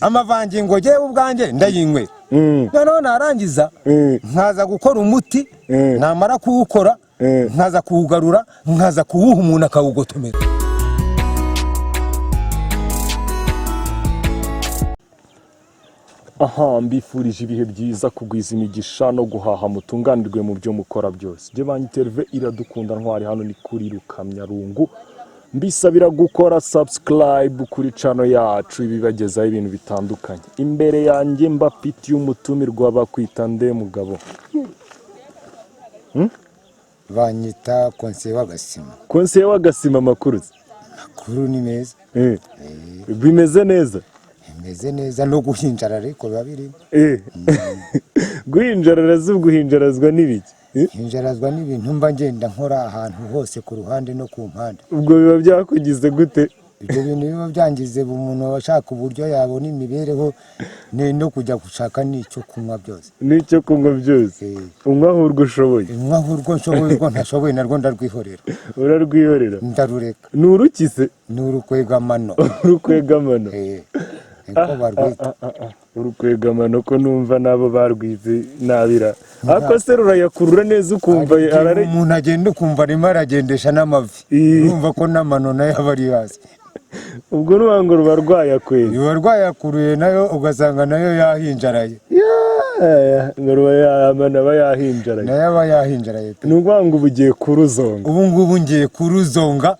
amavangingo jewe ubwanjye ndayinywe noneho narangiza nkaza gukora umuti namara kuwukora nkaza kuwugarura nkaza kuwuha umuntu akawugotomera. Aha mbifurije ibihe byiza kugwiza imigisha no guhaha mutunganirwe mu byo mukora byose. Je banyiterve iradukunda ntwari hano ni kuri Rukamyarungu. Mbisabira gukora subscribe kuri channel yacu ibibagezaho ibintu bitandukanye. Imbere yanjye mbafitiye umutumirwa bakwita nde mugabo? Banyita Konseye w'Agasima. Konseye w'Agasima makuru. Makuru ni meza. Bimeze neza. Bimeze neza no guhinjara ariko babiri. Guhinjara guhinjarazwa n'ibiki? Hinjarazwa n'ibintu mba ngenda nkora ahantu hose ku ruhande no ku mpande. Ubwo biba byakugize gute? Ibyo bintu biba byangize umuntu washaka uburyo yabona imibereho no kujya gushaka n'icyo kunywa byose. N'icyo kunywa byose. Unywa urwo ushoboye. Unywa urwo nshoboye urwo ntashoboye narwo ndarwihorera. Urarwihorera? Ndarureka. Nurukise? Nurukwegamano. Urukwegamano. Eko barwita. Urukwegamano ko numva nabo barwize nabira. Ako se rurayakurura neza ukumva arare. Umuntu agenda ukumva arimo aragendesha n'amavi. Urumva ko n'amano nayo aba ari hasi. Ubwo nubango ruba rwayakweye. Ruba rwayakuruye nayo ugasanga nayo yahinjaraye. Ngo ruba yamana bayahinjaraye. Nayo aba yahinjaraye. Nubango ubugiye kuruzonga. Ubu ngubu ngiye kuruzonga.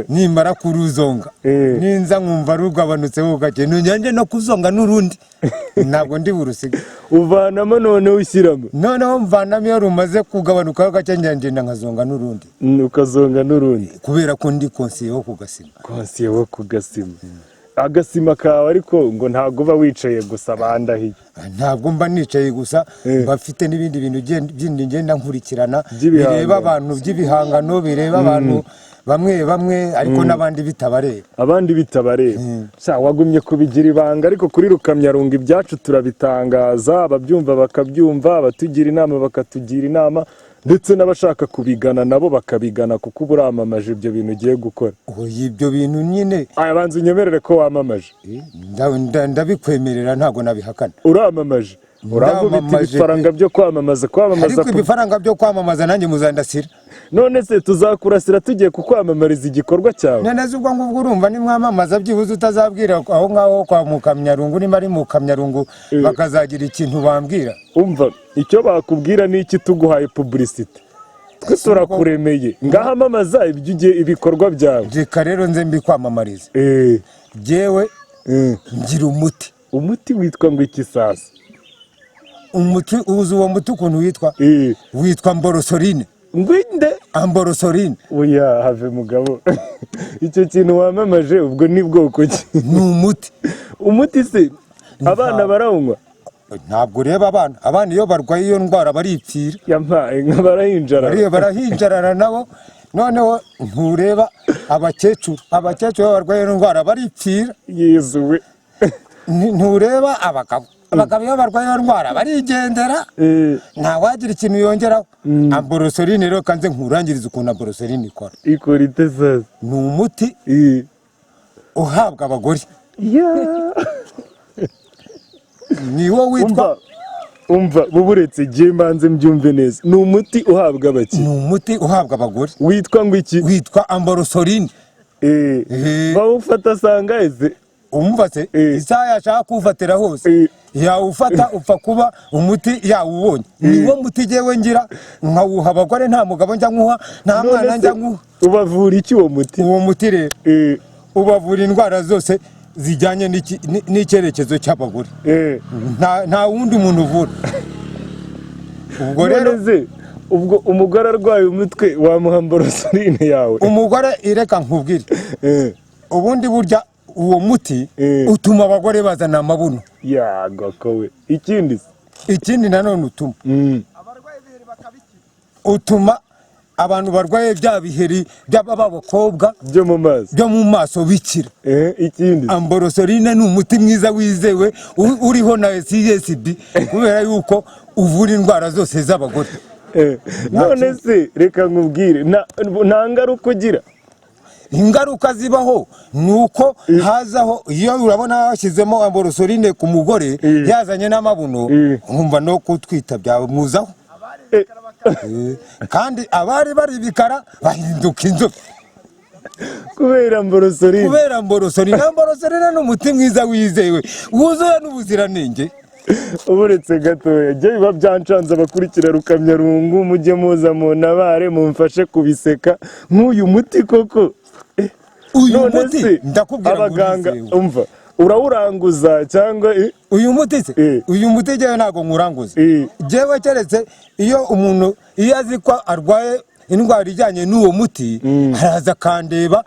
Nimara kuruzonga. Ninza nkumva rugabanutse ugake nunyange no kuzonga n'urundi. Ntabwo ndi burusiga. Uvanamo none ushyiramo. Noneho mvanamo iyo rumaze kugabanuka gake ngenda nkazonga n'urundi. Ukazonga n'urundi. Kubera ko ndi Konseye wo Kugasima. Konseye wo Kugasima. Agasima kawe ariko ngo ntago uba wicaye gusa bandahiye. Ntabwo mba nicaye gusa bafite n'ibindi bintu byindi ngenda nkurikirana bireba abantu by'ibihangano bireba abantu bamwe ariko nabandi bitabareba. Abandi bitabareba. Sha wagumye kubigira ibanga ariko kuri Rukamyarungu ibyacu turabitangaza ababyumva bakabyumva abatugira inama bakatugira inama ndetse n'abashaka kubigana nabo bakabigana kuko uburamamaje ibyo bintu ugiye gukora. Ibyo bintu nyine abanza unyemerere ko wamamaje. Ndabikwemerera ntago nabihakana. Uramamaje. Uragubita ibifaranga byo kwamamaza ariko ibifaranga byo kwamamaza nanjye muzandasira. None se tuzakurasira tugiye kukwamamariza igikorwa cyawe. None ubwo ngubwo urumva ni mwamamaza byibuze utazabwira aho ngaho kwa Mukamyarungu ni mari Mukamyarungu bakazagira ikintu bambwira. Umva icyo bakubwira ni iki tuguhaye publicity. Kusura kuremeye ngahamamaza ibikorwa byawe. Reka rero nze mbikwamamariza. Jewe ngira umuti. Umuti witwa ngo iki sasa? Umuti uzi uwo muti ukuntu witwa? Witwa Amborosorine. Ngwinde Amborosorine. Oya have mugabo. Icyo kintu wamamaje ubwo ni bwoko ki? Ni umuti. Umuti se abana barawunywa? Ntabwo reba abana iyo barwaye iyo ndwara baripfira. Yampaye nk'abarahinjara. Barahinjarara nabo noneho ntureba abakecuru barwaye iyo ndwara baripfira. Yezuwe. Ntureba abagabo iyo barwaye iyo ndwara barigendera. Nta wagira ikintu yongeraho. Amborosorine rero kanze nkurangiriza ukuntu Amborosorine ikora. Ikora ite sasa? Ni umuti uhabwa abagore. Niwo witwa umva buburetse giye manze mbyumve neza. Ni umuti uhabwa abaki? Ni umuti uhabwa abagore. Witwa ngo iki? Witwa Amborosorine. Bawufata sangaze. Umva se isaha yashaka kufatira hose yawufata upfa kuba umuti yawubonye. Niwo muti jewe ngira nkawuha abagore nta mugabo njya nkuha nta mwana njya nkuha. Ubavura iki uwo muti? Uwo muti rero ubavura indwara zose zijyanye n'icyerekezo cy'abagore. Nta wundi umuntu uvura. Ubwo rero ubwo umugore arwaye umutwe wamuha Amborosorine yawe. Umugore ireka nkubwire ubundi burya uwo muti utuma abagore bazana amabuno. Yagakowe. Ikindi nanone utuma abantu barwaye bya biheri by'abakobwa byo mu maso bikira. Ikindi Amborosorine ni umuti mwiza wizewe uriho na CSB kubera yuko uvura indwara zose z'abagore. None se reka nkubwire nta ngaruka ugira. ingaruka zibaho nuko hazaho iyo urabona hashyizemo amborosorine ku mugore yazanye n'amabuno nkumva no kutwita byamuzaho kandi abari bari bikara bahinduka inzobe kubera amborosorine amborosorine ni umuti mwiza wizewe wuzuye n'ubuziranenge. uburetse gatoya jye biba byancanze abakurikira Rukamyarungu mujye muza mu ntabare mumfashe kubiseka nk'uyu muti koko uyu muti ndakubwira abaganga umva urawuranguza cyangwa uyu muti se uyu muti jyewe ntago nkuranguza jyewe keretse iyo umuntu iyo azi ko arwaye indwara ijyanye n'uwo muti araza akandeba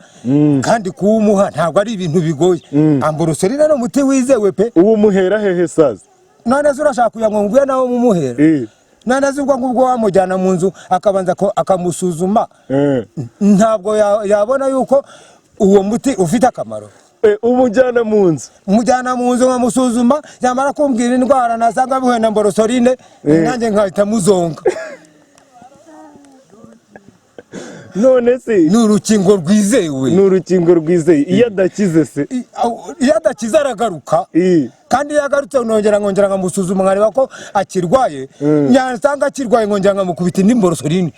kandi kuwumuha ntabwo ari ibintu bigoye. amborosorine ni umuti wizewe pe. uwo muhera hehe saza none se urashaka kugira ngo nguye nawe mumuhera none se ubwo wamujyana mu nzu akabanza akamusuzuma ntabwo yabona yuko uwo muti ufite akamaro. umujyana mu nzu nkamusuzuma yamara kumbwira indwara nasanga bihuye na amborosorine nanjye nkahita muzonga. none se ni urukingo rwizewe. iyo adakize se iyo adakize aragaruka kandi iyo agarutse nkongera nkamusuzuma nkareba ko akirwaye nyasanga akirwaye nkongera nkamukubita indi mborosorine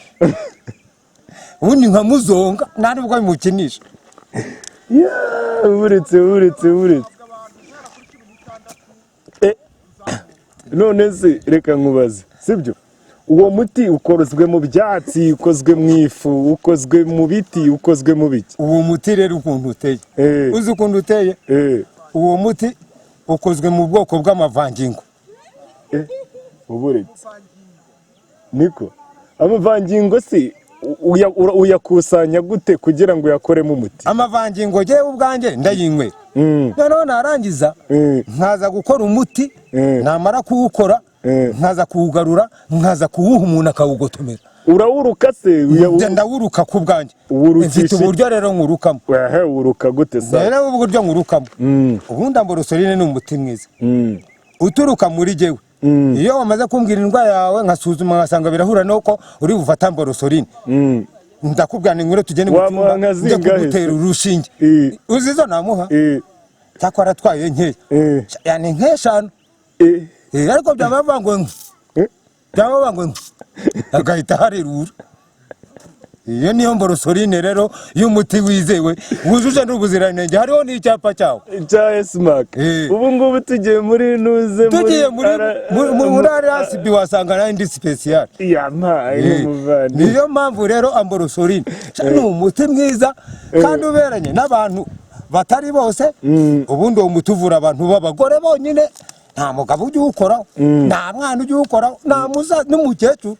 ubundi nkamuzonga nta nubwo bimukinisha. uretse none se reka nkubaze sibyo uwo muti ukozwe mu byatsi ukozwe mu ifu ukozwe mu biti ukozwe mu biki uwo muti rero ukuntu uteye uzi ukuntu uteye uwo muti ukozwe mu bwoko bw'amavangingo uburetse niko amavangingo se uyakusanya gute kugira ngo uyakoremo umuti amavangingo jyewe ubwanjye ndayinywera noneho narangiza nkaza gukora umuti namara kuwukora nkaza kuwugarura nkaza kuwuha umuntu akawugotomera. urawuruka se ndawuruka ku bwanjye mfite uburyo rero nkurukamo. uruka gute sa rero uburyo nkurukamo ubundi amborosorine ni umuti mwiza uturuka muri jyewe iyo wamaze kumbwira indwara yawe nkasuzuma ngasanga birahura nuko uri bufata amborosorine ndakubwira ni nkure tugende mu cyumba njye kugutera urushinge uzizo namuha cyakora atwaye nkeya yani nk'eshanu ariko byabavangwe agahita harerura. iyo niyo mborosorine rero y'umuti wizewe wujuje n'ubuziranenge hariho n'icyapa cyawo cya Esmark. ubu ngubu tugiye muri nuze muri RSB wasanga na indi special niyo mpamvu rero amborosorine ni umuti mwiza kandi uberanye n'abantu batari bose. ubundi uwo muti uvura abantu b'abagore bonyine nta mugabo ujya uwukoraho nta mwana ujya uwukoraho nta musaza n'umukecuru.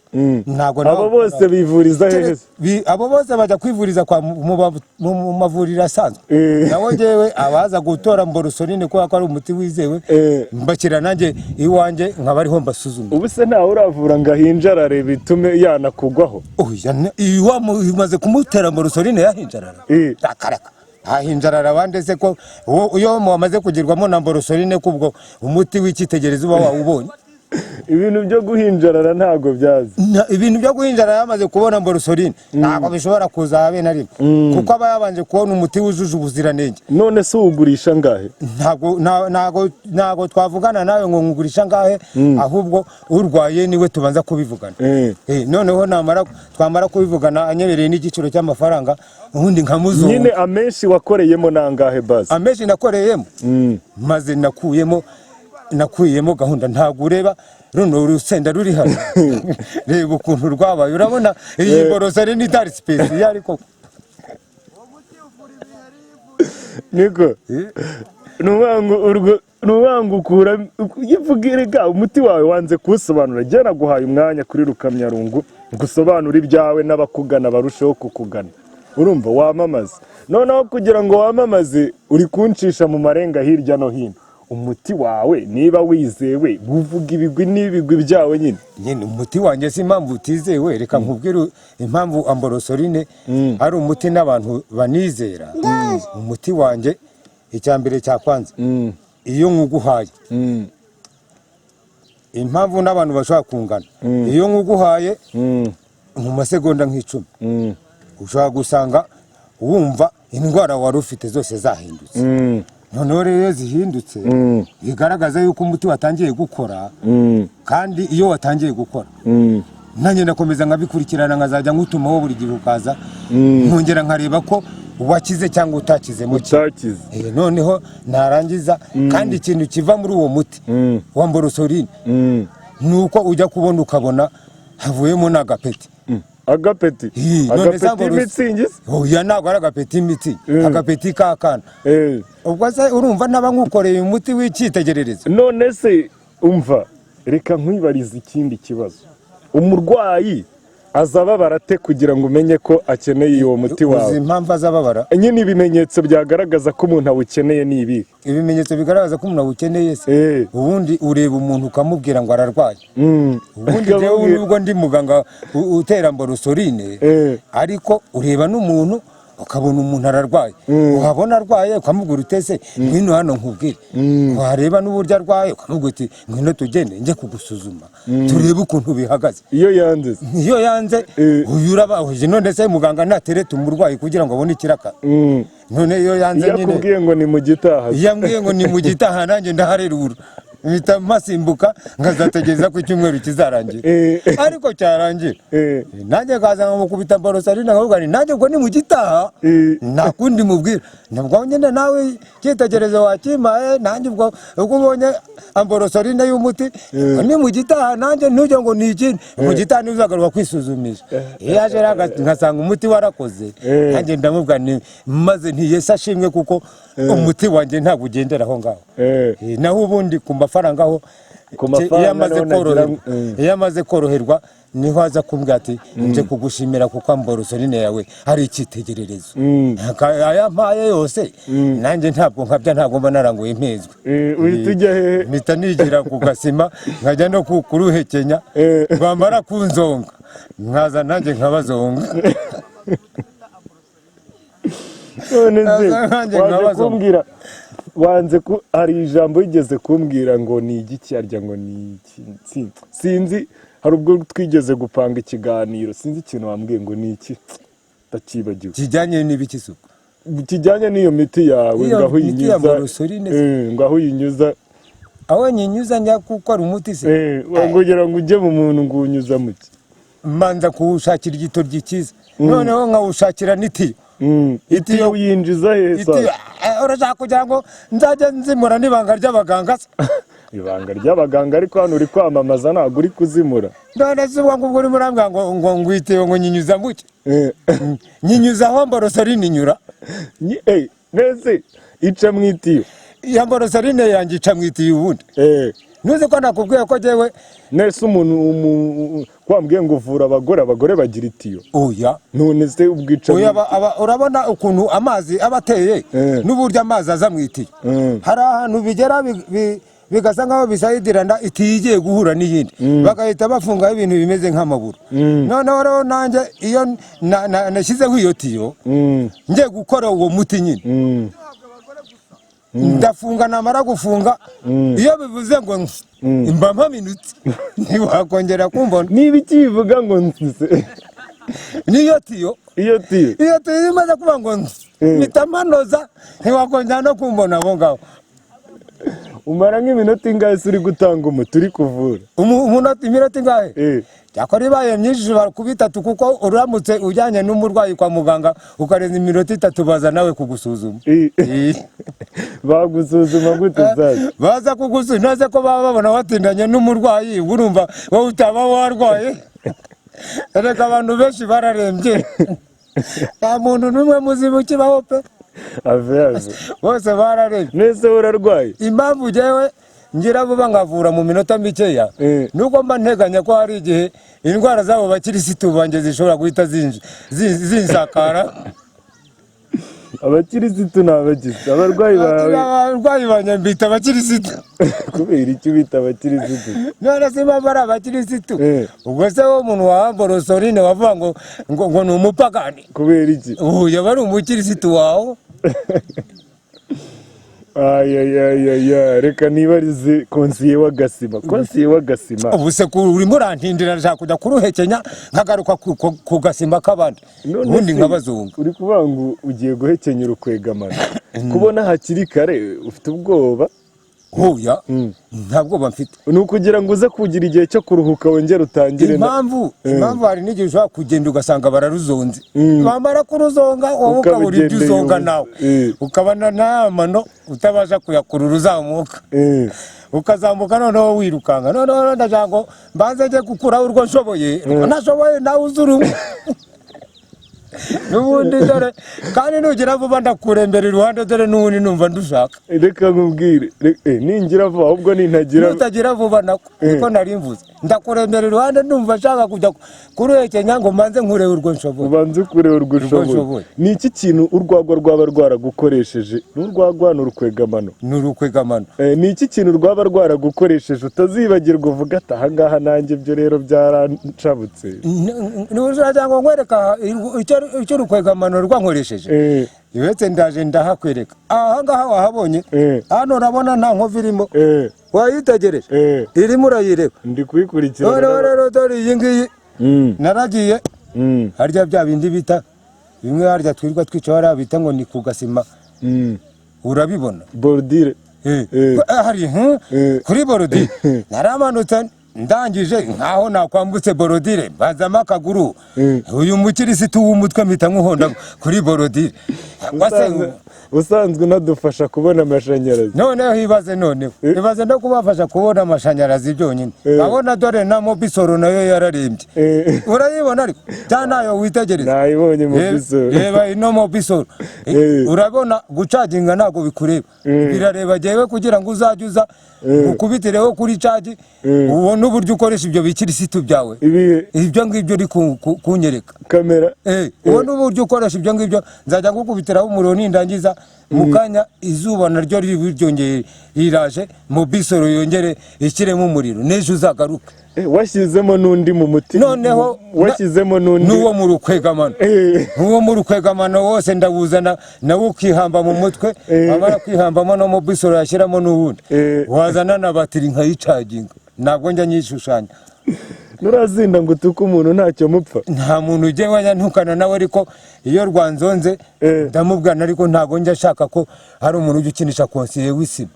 abo bose bivuriza hehe? abo bose bajya kwivuriza mu mavuriro asanzwe. nawe njyewe abaza gutora mborosorine kubera ko ari umuti wizewe mbakira nanjye iwanjye nkaba ariho mbasuzuma. ubu se ntawe uravura ngo ahinjarare bitume yanakugwaho? iyo umaze kumutera mborosorine yahinjarara akareka ahinjarara abandi se ko iyo wamaze kugirwamo na mborosorine kubwo umuti w'icyitegererezo uba wawubonye. ibintu byo guhinjarara ntago byazi. ibintu byo guhinjarara yamaze kubona mborosorine ntabwo bishobora kuza habe na rimwe kuko aba yabanje kubona umuti wujuje ubuziranenge. none se uwugurisha ngahe? ntabwo twavugana nawe ngo ngugurisha ngahe ahubwo urwaye niwe tubanza kubivugana. noneho twamara kubivugana anyemereye n'igiciro cy'amafaranga ubundi nkamuzungu. nyine amenshi wakoreyemo nangahe bazi? amenshi nakoreyemo maze nakuyemo gahunda ntabwo ureba runo urusenda ruri hano reba ukuntu rwabaye urabona iyi mborosorine itari special ariko niko nubangu ukura yivugirega umuti wawe wanze kusobanura jye naguhaye umwanya kuri Rukamyarungu gusobanura ibyawe n'abakugana barusheho kukugana urumva wamamaza noneho kugira ngo wamamaze uri kuncisha mu marenga hirya no hino. umuti wawe niba wizewe uvuga ibigwi n'ibigwi byawe nyine umuti wanjye si impamvu utizewe reka nkubwire impamvu amborosorine ari umuti n'abantu banizera. umuti wanjye icyambere cyakwanze iyo nkuguhaye impamvu n'abantu bashobora kungana iyo nkuguhaye mu masegonda nk'icumi ushobora gusanga wumva indwara wari ufite zose zahindutse. Noneho rero iyo zihindutse bigaragaza yuko umuti watangiye gukora, kandi iyo watangiye gukora nanjye ndakomeza nkabikurikirana, nkazajya ngutumaho buri gihe ukaza, nkongera nkareba ko wakize cyangwa utakize muke. Noneho narangiza, kandi ikintu kiva muri uwo muti wa mborosorine nuko ujya kubona ukabona havuyemo n'agapeti. Agapeti imitsingi? Oya, ntabwo ari agapeti imitsingi, agapeti k'akana. Ubwo se urumva naba nkukoreye umuti w'icyitegererezo. None se umva, reka nkwibariza ikindi kibazo. Umurwayi azababara ate kugira ngo umenye ko akeneye uwo muti wawe? Uzi impamvu azababara? Nyine ibimenyetso byagaragaza ko umuntu awukeneye ni ibi. Ibimenyetso bigaragaza ko umuntu awukeneye se, ubundi ureba umuntu ukamubwira ngo ararwaye. Ubundi jewe nubwo ndi muganga utera mborosorine, ariko ureba n'umuntu ukabona umuntu ararwaye, wabona arwaye ukamubwira utese ngwino hano nkubwire, wareba n'uburyo arwaye ukamubwira uti ngwino tugende njye kugusuzuma turebe ukuntu bihagaze. Iyo yanze uyu urabahoje, none se muganga natereta umurwayi kugira ngo abone ikiraka? None iyo yanze nyine, yakubwiye ngo ni mu gitaha, yambwiye ngo ni mu gitaha, nanjye ndaharerura mpita masimbuka nkazategereza ko icyumweru kizarangira. Ariko cyarangira nanjye kaza nkamukubita mborosorine nkavuga nti nanjye ubwo ni mu gitaha, nta kundi mubwira. Nabwo nyine nawe cyitegerezo wakimpaye, nanjye ubwo ubonye mborosorine y'umuti ni mu gitaha, nanjye ntujye ngo ni ikindi mu gitaha ntuzagaruka kwisuzumisha. Iyo aje nkasanga umuti warakoze, nanjye ndamubwira nti maze ntiyese ashimwe kuko umuti wanjye ntabwo ugendera aho ngaho. Naho ubundi ku mafaranga aho, iyo amaze koroherwa niho aza kumbwira ati nje kugushimira kuko mborosorine yawe ari icyitegererezo. Ayampaye yose nanjye ntabwo nkabya, ntabwo mba naranguye impezwe. Uhita ujya hehe? Mpita nigira ku gasima nkajya no kuruhekenya, bamara kunzonga nkaza nanjye nkabazonga. None waje kumbwira, hari ijambo yigeze kumbwira ngo ni igiki, arya ngo ni iki, sinzi. Hari ubwo twigeze gupanga ikiganiro, sinzi ikintu wambwiye ngo ni iki, ndakibagiwe. Kijyanye n'ibiki suko? Kijyanye n'iyo miti yawe, ngaho uyinyuza. Aho nyinyuza njya gukora umuti se? Kugira ngo ujye mu muntu ngo uwunyuza muki, manza kuwushakira igitoryi cyiza, noneho nkawushakira n'itiyo. Itiyo uyinjiza he sa? Urashaka kugira ngo nzajya nzimura n'ibanga ry'abaganga se? Ibanga ry'abaganga, ariko hano uri kwamamaza ntabwo uri kuzimura. None se ubwo ngubwo urimo urambwira ngo ngwitewe ngo nyinyuza muke? Nyinyuza aho mborosorine inyura. Nese ica mu itiyo? Iya mborosorine yanjye ica mu itiyo ubundi. Nuzi ko nakubwiye ko jewe nese umuntu kwambwiye ngo uvura abagore bagira itiyo? Oya. None se ubwica? Oya, urabona ukuntu amazi abateye n'uburyo amazi aza mu itiyo. Hari ahantu bigera bigasa nkaho bisayidirana, itiyo igiye guhura n'iyindi bagahita bafungaho ibintu bimeze nk'amaburo. Noneho rero nanjye iyo nashyizeho iyo tiyo ngiye gukora uwo muti nyine, ndafunga, namara gufunga iyo bivuze ngo mba mpaminutse ntiwakongera kumbona. Niba ikivuga ngo nse niyo tiyo, iyo tiyo imaze kuvuga ngo mpita mpanoza, ntiwakongera no kumbona aho ngaho. Umara nk'iminota ingahe uri gutanga umuti uri kuvura? Iminota ingahe? Cyakora ibaye myinshi kuba 3, kuko uramutse ujyanye n'umurwayi kwa muganga ukarenza iminota 3 baza nawe kugusuzuma. Bagusuzuma gute zaje? Baza kugusuzuma nase ko baba babona watindanye n'umurwayi, urumva wowe utaba warwaye. Reka abantu benshi bararembye, nta muntu n'umwe muzima kibaho pe. Bose bararembye. Nese urarwaye? Impamvu jewe ngira vuba ngavura mu minota mikeya, nuko mba nteganya ko hari igihe indwara zabo bakirisitu banje zishobora guhita zinsakara. Abakirisitu n'abagize abarwayi bawe? Abarwayi banje mbita abakirisitu. Kubera iki bita abakirisitu? None se baba ari abakirisitu? Ubwo se wo umuntu wa mborosorine wavuga ngo ni umupagani? Kubera iki? Yaba ari umukirisitu wawe. ayayayaya reka nibarize konsiye w'agasima ubu se urimo urantindira nshaka kujya kuruhekenya nkagaruka ku gasima k'abandi ubundi nk'abazungu. uri kuvuga ngo ugiye guhekenya urukwegamano kubona hakiri kare ufite ubwoba? Hoya nta bwoba mfite. Ni ukugira ngo uze kugira igihe cyo kuruhuka wongere utangire. Impamvu hari n'igihe ushobora kugenda ugasanga bararuzonze, bamara kuruzonga wowe ukabura ibyo uzonga nawe, ukabana n'amano utabasha kuyakurura uzamuka, ukazamuka noneho wirukanka. Noneho ndagira ngo mbanze njye gukuraho urwo nshoboye, ntashoboye nawe uzurumwe n'ubundi dore kandi nugira vuba ndakurembera iruhande dore n'ubundi numva ndushaka. Reka nkubwire ningira vuba ahubwo nintagira nutagira vuba niko nari mvuze ndakurembera iruhande numva nshaka kujya kuruhekenya ngo mbanze nkurebe urwo nshoboye. Ubanze kureba urwo nshoboye. Ni iki kintu urwagwa rwaba rwaragukoresheje? N'urwagwa n'urukwegamano? N'urukwegamano. Ni iki kintu rwaba rwaragukoresheje utazibagirwa uvuga ati aha ngaha nanjye ibyo rero byarancabutse? N'uzagira ngo nkwereka icyo urukwegamano rwankoresheje. Uretse ndaje ndahakwereka. Aha ngaha wahabonye, hano urabona nta nkovu irimo, wayitegereje irimo urayireba. Ndi kuyikurikirana. Rero dore iyi ngiyi naragiye harya bya bindi bita bimwe harya twirwa twica hariya bita ngo ni ku gasima, urabibona borudire. Hari kuri borudire naramanutse ndangije nkaho nakwambutse borodire bazama akaguru uyu mukirisitu w'umutwe mpita nkuhonda kuri borodire. Usanzwe unadufasha kubona amashanyarazi. Noneho hibaze no kubafasha kubona amashanyarazi byonyine. Abona dore na mobisoro nayo yararembye. Urayibona ariko cyane nayo witegereza. Nayibonye mobisoro. Reba ino mobisoro. Urabona gucaginga ntago bikureba. Birareba jewe kugira ngo uzajye uza ukubitireho kuri caji ubona uburyo ukoresha ibyo bikirisitu byawe. Ibyo ngibyo uri kunyereka kamera. Ubona uburyo ukoresha ibyo ngibyo nzajya gukubitiraho umuriro nindangiza mukanya izuba naryo ryongeye riraje mobisoro yongere ikiremo umuriro nejo uzagaruka. Washyizemo n'undi mu muti. Noneho washyizemo n'undi n'uwo mu rukwegamano. Uwo mu rukwegamano wose ndawuzana nawe ukihamba mu mutwe, amara kwihambamo no mobisoro yashyiramo n'ubundi wazana na batiri nkayicaginga. Ntabwo njya nyishushanya. Nurazinda ngo utuke umuntu ntacyo mupfa. Nta muntu ujye wanyantukana nawe, ariko iyo rwanzonze ndamubwana, ariko ntabwo njya shaka ko hari umuntu ujya ukinisha konsiye w'isima,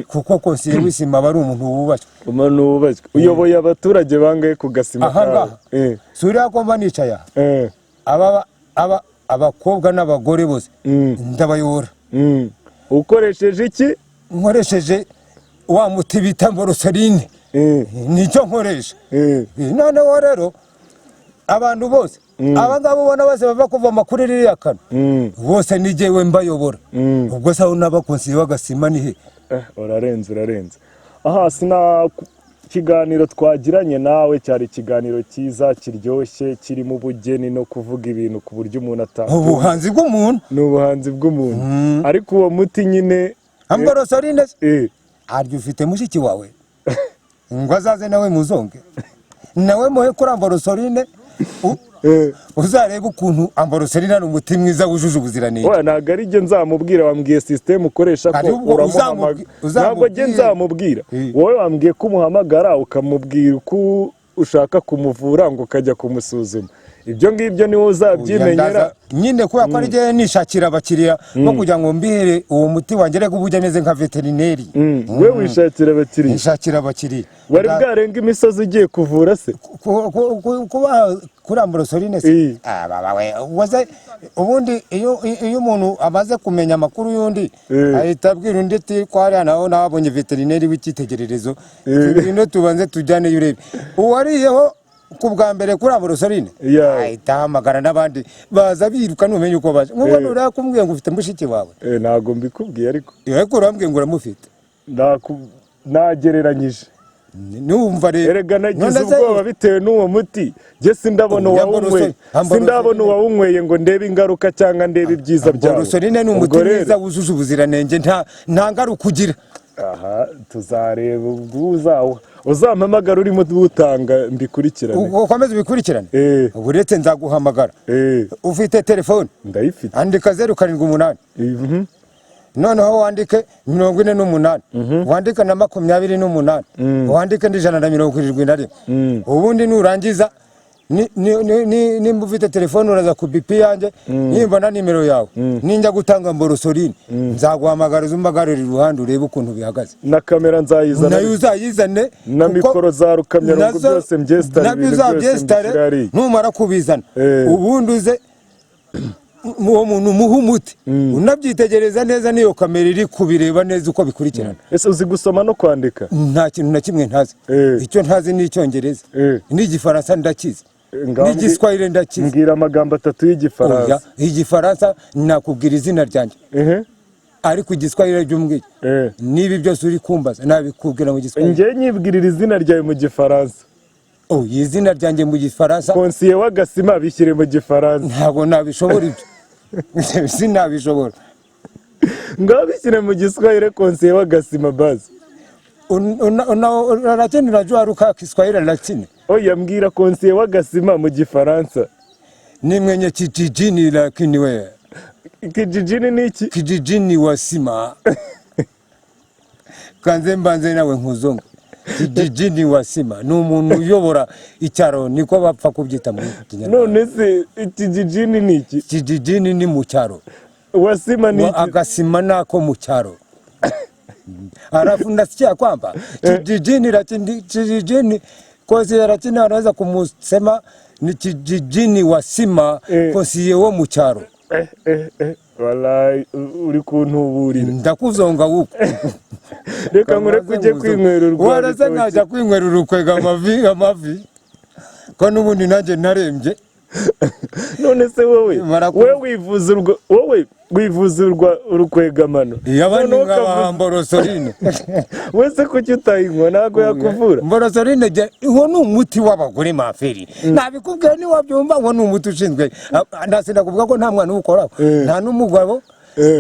kuko konsiye w'isima aba ari umuntu wubashywe. Umuntu wubashywe. Uyoboye abaturage bangaye ku gasima kawe? Suriya ko mba nicaye aha abakobwa n'abagore bose ndabayobora. Ukoresheje iki? Nkoresheje wa muti bita mboroserine. Nicyo nkoresha. Noneho rero abantu bose abangaba ubona bose bava kuvoma kuri ririya kano bose ni jyewe mbayobora. Ubwo saho n'abakonsiye w'agasima ni he? Urarenze. Aha sina kiganiro twagiranye nawe cyari ikiganiro cyiza kiryoshye kirimo ubugeni no kuvuga ibintu ku buryo umuntu atanga ubuhanzi bw'umuntu. N'ubuhanzi bw'umuntu. Ariko uwo muti nyine amboroserine aryo ufite mushiki wawe ngo azaze nawe muzonge nawe muhe kuri amboroserine uzareba ukuntu amboroserine ari umuti mwiza wujuje ubuziranenge. Ntabwo ari jye nzamubwira, wambwiye system ukoresha ko uramuhamagara. Ntabwo jye nzamubwira, wowe wambwiye ko umuhamagara ukamubwira uko ushaka kumuvura ngo ukajya kumusuzuma. Ibyo ngibyo niwe uzabyimenyera nyine, kubera ko ari jye nishakira abakiriya no kugira ngo mbihere uwo muti wanjye rego ubujya neze nka veterineri. We wishakira abakiriya? Nishakira abakiriya. Wari bwarenga imisozi ugiye kuvura se? Kuba kuri amboroserine se ubundi iyo umuntu amaze kumenya amakuru y'undi ahita abwira undi ati ko hariya naho nabonye veterineri w'icyitegererezo, ngwino tubanze tujyane urebe. Uwariyeho ku bwa mbere kuri amboroserine ahita ahamagara n'abandi baza biruka numenye uko baje. Nk'ubu nuriya kumbwiye ngo ufite mushiki wawe. Ntabwo mbikubwiye ariko urambwiye ngo uramufite. Nagereranyije. Numva rero erega nagize ubwoba bitewe n'uwo muti. Jye sindabona uwawunyweye ngo ndebe ingaruka cyangwa ndebe ibyiza byawo. Amboroserine ni umuti mwiza wujuje ubuziranenge, nta ngaruka ugira. Aha tuzareba ubwo uzampamagara urimo utanga mbikurikirane. Ukomeze ubikurikirane. Uretse nzaguhamagara. Ufite telefone? Ndayifite. Andika 078 noneho wandike 48 wandike na 28 wandike n'ijana na 71 ubundi nurangiza nimba ufite telefone uraza ku BP yanjye nimbona nimero yawe ninjya gutanga mborosorine nzaguhamagara uzumpagarira iruhande urebe ukuntu bihagaze na kamera nzayizana nayo uzayizane na mikoro za rukamyarongo byose mbyesitare nabyo uzabyesitare numara kubizana ubundi uze uwo muntu muha umuti unabyitegereza neza niyo kamera iri kubireba neza uko bikurikirana. Ese uzi gusoma no kwandika? Nta kintu na kimwe ntazi. Icyo ntazi ni Icyongereza n'igifaransa ndakizi n'igiswahili ndakizi. Mbwira amagambo 3 y'Igifaransa. Igifaransa nakubwira izina ryanjye ariko igiswahili ry'umbwiye nibi byose uri kumbaza nabikubwira mu giswahili. Ngiye nyibwirira izina ryawe mu Gifaransa. Izina ryanjye mu Gifaransa Konsiye w'Agasima bishyire mu Gifaransa. Ntabwo nabishobora ibyo. Sinabishobora. Ngabishyire mu Giswahili Konsiye w'Agasima bazi. Lakini unajua lugha Kiswahili lakini. Mbwira Konsiye w'Agasima mu Gifaransa. Ni mwenye kijijini lakini wewe. Kijijini ni iki? Kijijini wasima. Kanze mbanze nawe nkuzongo. Kijijini wasima ni umuntu uyobora icyaro niko bapfa kubyita mu Kinyarwanda. None se kijijini ni iki? Kijijini ni mu cyaro. Wasima ni iki? Agasima nako mu cyaro. Alafu nasikia kwamba kijijini Konsiye lakini anaweza kumusema ni kijijini wasima Konsiye wo mu cyaro. Wallahi uri kuntuburira ndakuzonga wuko reka nkore kujye kwinywera urwa warasa najya kwinywera urukwega amavi ko nubundi nanjye narembye. None se wowe wivuza urukwega mano yabandi nk'aba mborosorine wese kuki utayinywa ntago yakuvura? Mborosorine uwo ni umuti w'abagore maferi nabikubwiye ni wabyumva uwo ni umuti ushinzwe ndasinda kuvuga ko nta mwana uwukoraho nta n'umugabo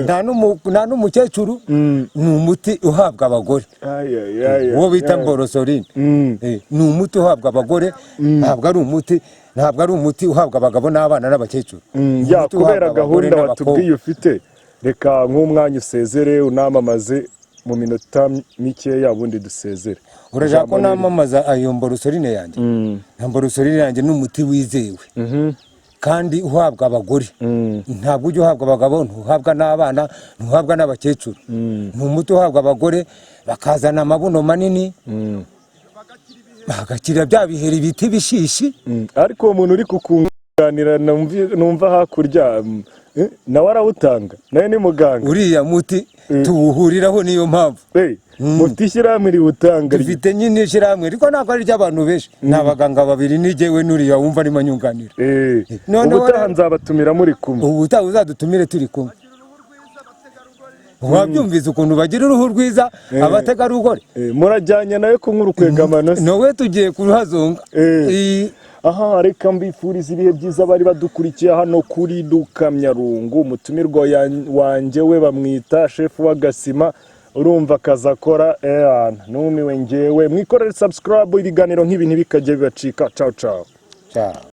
nta n'umukecuru ni umuti uhabwa abagore uwo bita mborosorine ni umuti uhabwa abagore ntabwo ari umuti uhabwa abagabo n'abana n'abakecuru. Kubera gahunda watubwiye ufite reka nk'umwanya usezere unamamaze mu minota mikeya ubundi dusezere. Urashaka ko namamaza ayo mborosorine yanjye? Mborosorine yanjye ni umuti wizewe kandi uhabwa abagore ntabwo ujya uhabwa abagabo ntuhabwa n'abana ntuhabwa n'abakecuru ni umuti uhabwa abagore bakazana amabuno manini bagakira bya biheri biti bishishi. Ariko uwo muntu uri kukunganira numva hakurya nawe arawutanga nawe ni muganga. Uriya muti tuwuhuriraho niyo mpamvu muti ishyirahamwe riwutanga dufite nyine ishyirahamwe ariko ntabwo ari ry'abantu benshi ni abaganga babiri n'igewe n'uriya wumva arimo anyunganira. Ubutaha nzabatumira muri kumwe. Ubutaha uzadutumire turi kumwe. Wabyumvise ukuntu bagira uruhu rwiza abategarugori murajyanye nawe kunywa urukwega nowe tugiye kuruhazonga. Reka mbifuriza ibihe byiza bari badukurikiye hano kuri Rukamyarungu. Umutumirwa wanjye we bamwita shefu w'Agasima urumva akazakora numiwe ngewe mwikorere subscribe ibiganiro nk'ibi ntibikajye bibacika. Ciao ciao.